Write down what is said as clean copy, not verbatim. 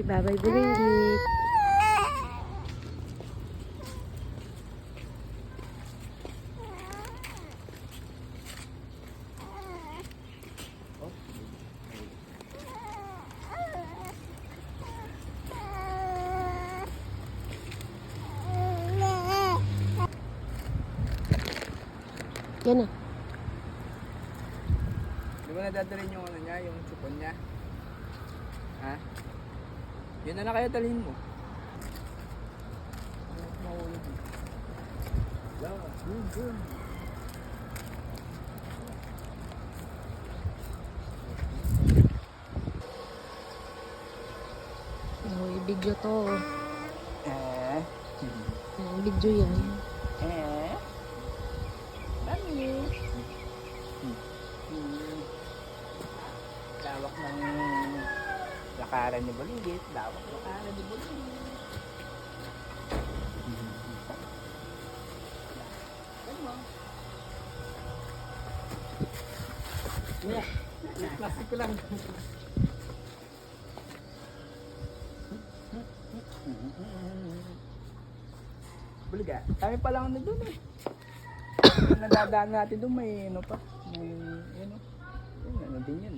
Bye-bye, Bulinggit. Yan na. Di ba nadadalhin yung ano niya, yung supon niya? Ha? Yun na kaya dalhin mo. Mahulog mo. Yun. Oh, i-video to. Video yan. Mami. Lawak ng lakaran ni Bulinggit. Lawak ng lakaran ni Bulinggit. Plastic ko lang. Buliga, kami pa lang na doon eh. Nadadaan natin doon may ano pa. May ano. Ano din yan.